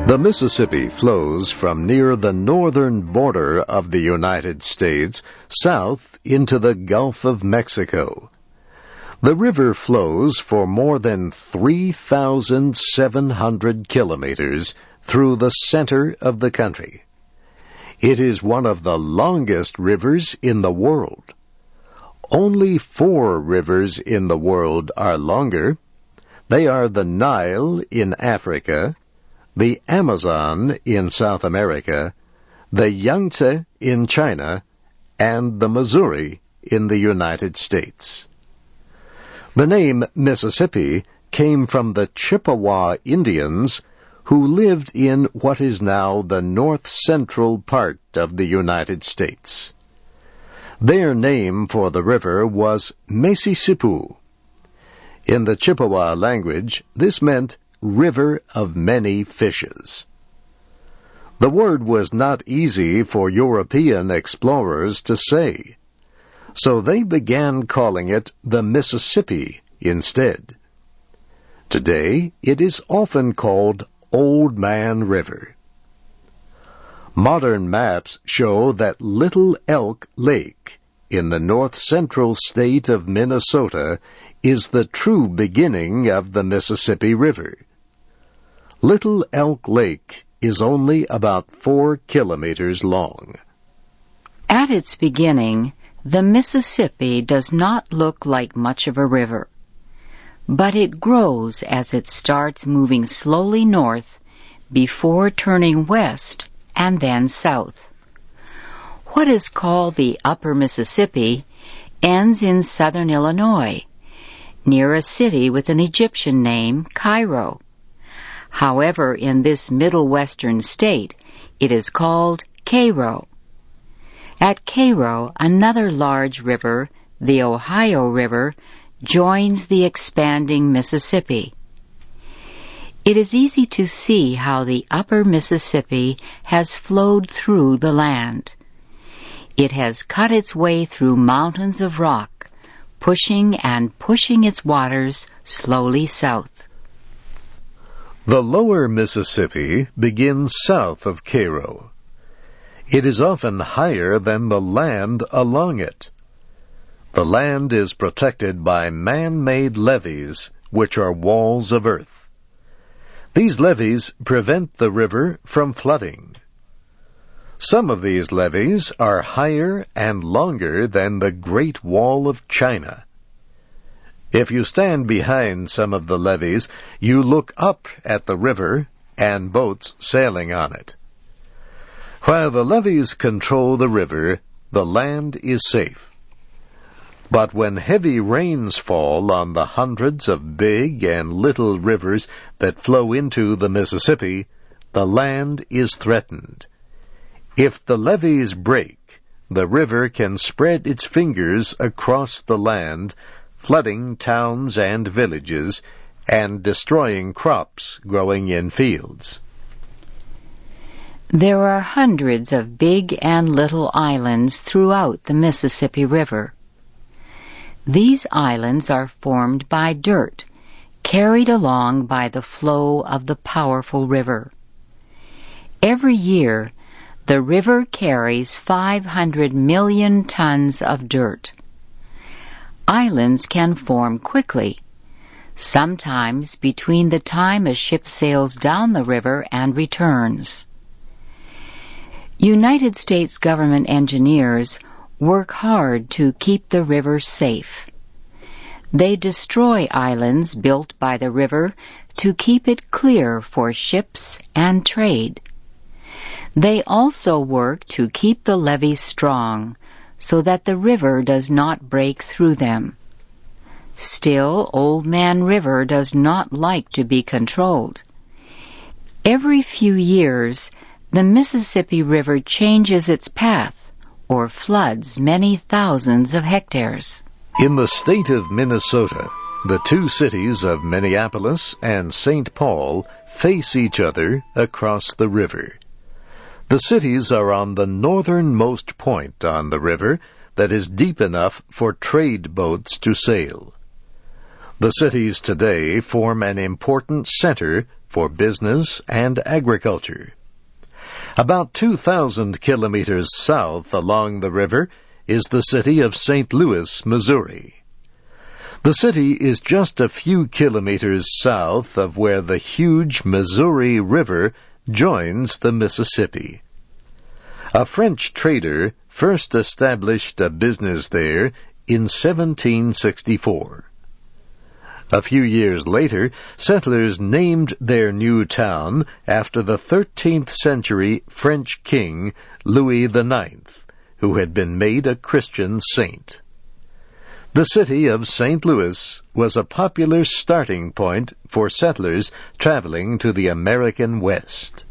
The Mississippi flows from near the northern border of the United States south into the Gulf of Mexico. The river flows for more than 3,700 kilometers through the center of the country. It is one of the longest rivers in the world. Only 4 rivers in the world are longer. They are the Nile in Africa, the Amazon in South America, the Yangtze in China, and the Missouri in the United States. The name Mississippi came from the Chippewa Indians who lived in what is now the north-central part of the United States. Their name for the river was maesi-sipu. In the Chippewa language, this meant river of many fishes. The word was not easy for European explorers to say, so they began calling it the Mississippi instead. Today, it is often called Old Man River. Modern maps show that Little Elk Lake in the north-central state of Minnesota is the true beginning of the Mississippi River. Little Elk Lake is only about 4 kilometers long. At its beginning, the Mississippi does not look like much of a river, but it grows as it starts moving slowly north before turning west and then south. What is called the Upper Mississippi ends in southern Illinois, near a city with an Egyptian name, Cairo. However, in this middle western state, it is called Cairo. At Cairo, another large river, the Ohio River, joins the expanding Mississippi. It is easy to see how the upper Mississippi has flowed through the land. It has cut its way through mountains of rock, pushing its waters slowly south. The lower Mississippi begins south of Cairo. It is often higher than the land along it. The land is protected by man-made levees, which are walls of earth. These levees prevent the river from flooding. Some of these levees are higher and longer than the Great Wall of China. If you stand behind some of the levees, you look up at the river and boats sailing on it. While the levees control the river, the land is safe. But when heavy rains fall on the hundreds of big and little rivers that flow into the Mississippi, the land is threatened. If the levees break, the river can spread its fingers across the land, flooding towns and villages, and destroying crops growing in fields. There are hundreds of big and little islands throughout the Mississippi River. These islands are formed by dirt, carried along by the flow of the powerful river. Every year, the river carries 500 million tons of dirt. Islands can form quickly, sometimes between the time a ship sails down the river and returns. United States government engineers work hard to keep the river safe. They destroy islands built by the river to keep it clear for ships and trade. They also work to keep the levees strong, so that the river does not break through them. Still, Old Man River does not like to be controlled. Every few years, the Mississippi River changes its path or floods many thousands of hectares. In the state of Minnesota, the 2 cities of Minneapolis and St. Paul face each other across the river. The cities are on the northernmost point on the river that is deep enough for trade boats to sail. The cities today form an important center for business and agriculture. About 2,000 kilometers south along the river is the city of St. Louis, Missouri. The city is just a few kilometers south of where the huge Missouri River joins the Mississippi. A French trader first established a business there in 1764. A few years later, settlers named their new town after the 13th century French king Louis IX, who had been made a Christian saint. The city of St. Louis was a popular starting point for settlers traveling to the American West.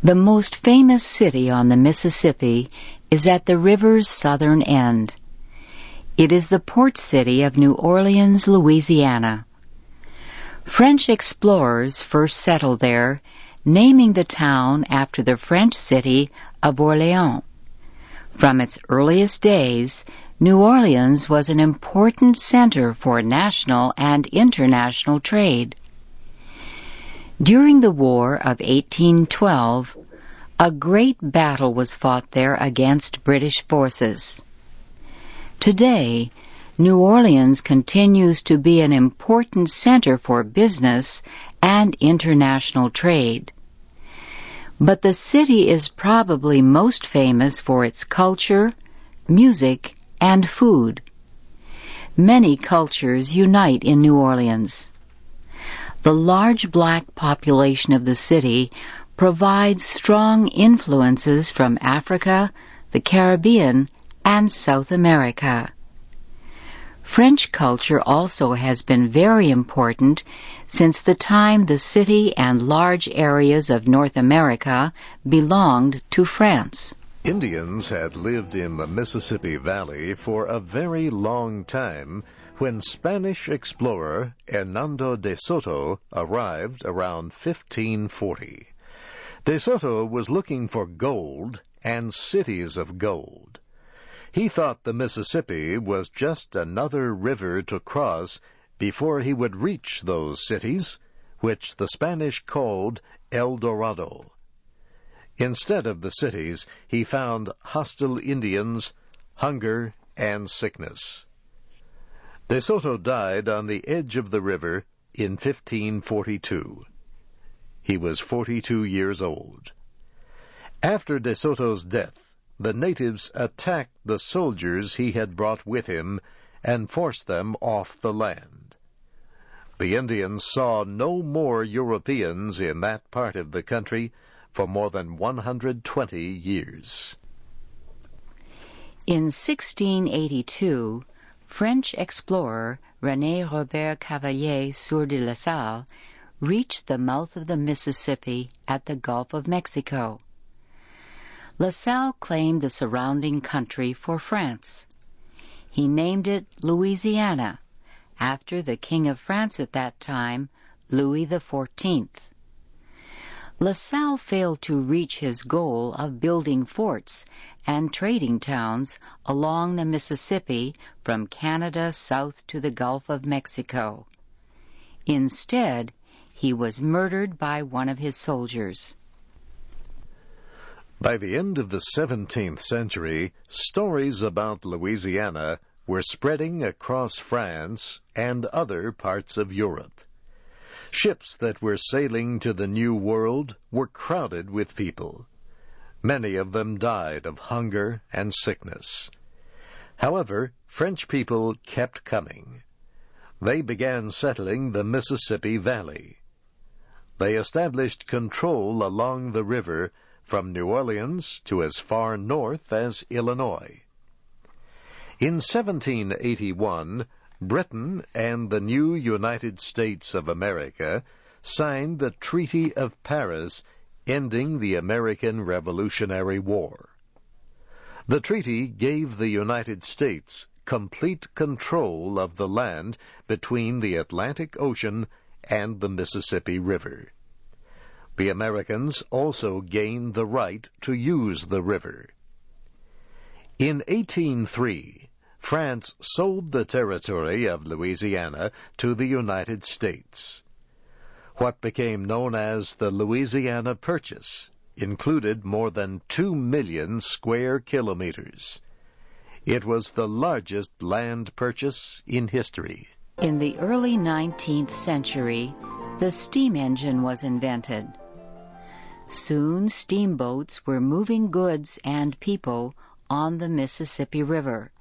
The most famous city on the Mississippi is at the river's southern end. It is the port city of New Orleans, Louisiana. French explorers first settled there, naming the town after the French city of Orleans. From its earliest days, New Orleans was an important center for national and international trade. During the War of 1812, a great battle was fought there against British forces. Today, New Orleans continues to be an important center for business and international trade. But the city is probably most famous for its culture, music, and food. Many cultures unite in New Orleans. The large black population of the city provides strong influences from Africa, the Caribbean, and South America. French culture also has been very important since the time the city and large areas of North America belonged to France. Indians had lived in the Mississippi Valley for a very long time when Spanish explorer Hernando de Soto arrived around 1540. De Soto was looking for gold and cities of gold. He thought the Mississippi was just another river to cross before he would reach those cities, which the Spanish called El Dorado. Instead of the cities, he found hostile Indians, hunger, and sickness. De Soto died on the edge of the river in 1542. He was 42 years old. After De Soto's death, the natives attacked the soldiers he had brought with him and forced them off the land. The Indians saw no more Europeans in that part of the country for more than 120 years. In 1682, French explorer René Robert Cavelier Sieur de La Salle reached the mouth of the Mississippi at the Gulf of Mexico. La Salle claimed the surrounding country for France. He named it Louisiana, after the King of France at that time, Louis XIV. La Salle failed to reach his goal of building forts and trading towns along the Mississippi from Canada south to the Gulf of Mexico. Instead, he was murdered by one of his soldiers. By the end of the 17th century, stories about Louisiana were spreading across France and other parts of Europe. Ships that were sailing to the New World were crowded with people. Many of them died of hunger and sickness. However, French people kept coming. They began settling the Mississippi Valley. They established control along the river from New Orleans to as far north as Illinois. In 1781, Britain and the new United States of America signed the Treaty of Paris, ending the American Revolutionary War. The treaty gave the United States complete control of the land between the Atlantic Ocean and the Mississippi River. The Americans also gained the right to use the river. In 1803, France sold the territory of Louisiana to the United States. What became known as the Louisiana Purchase included more than 2 million square kilometers. It was the largest land purchase in history. In the early 19th century, the steam engine was invented. Soon steamboats were moving goods and people on the Mississippi River.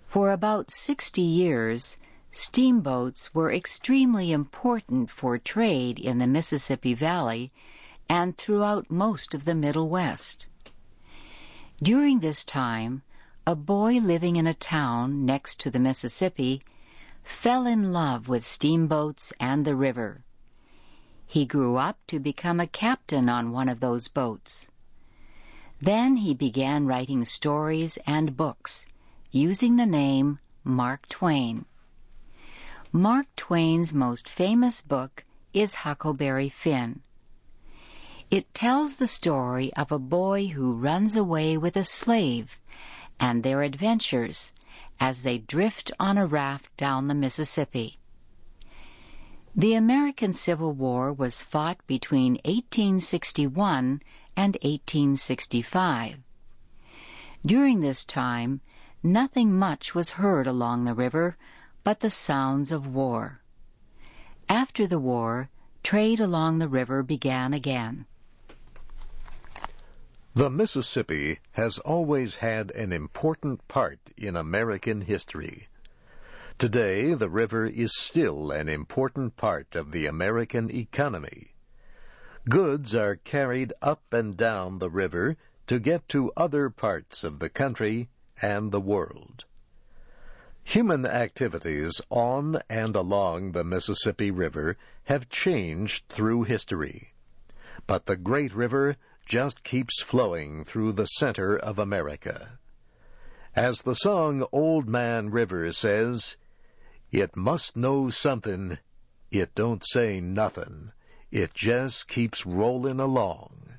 For about 60 years, steamboats were extremely important for trade in the Mississippi Valley and throughout most of the Middle West. During this time, a boy living in a town next to the Mississippi fell in love with steamboats and the river. He grew up to become a captain on one of those boats. Then he began writing stories and books, using the name Mark Twain. Mark Twain's most famous book is Huckleberry Finn. It tells the story of a boy who runs away with a slave and their adventures as they drift on a raft down the Mississippi. The American Civil War was fought between 1861 and 1865. During this time, nothing much was heard along the river but the sounds of war. After the war, trade along the river began again. The Mississippi has always had an important part in American history. Today, the river is still an important part of the American economy. Goods are carried up and down the river to get to other parts of the country and the world. Human activities on and along the Mississippi River have changed through history, but the great river just keeps flowing through the center of America. As the song Old Man River says, "It must know something, it don't say nothing, it just keeps rolling along."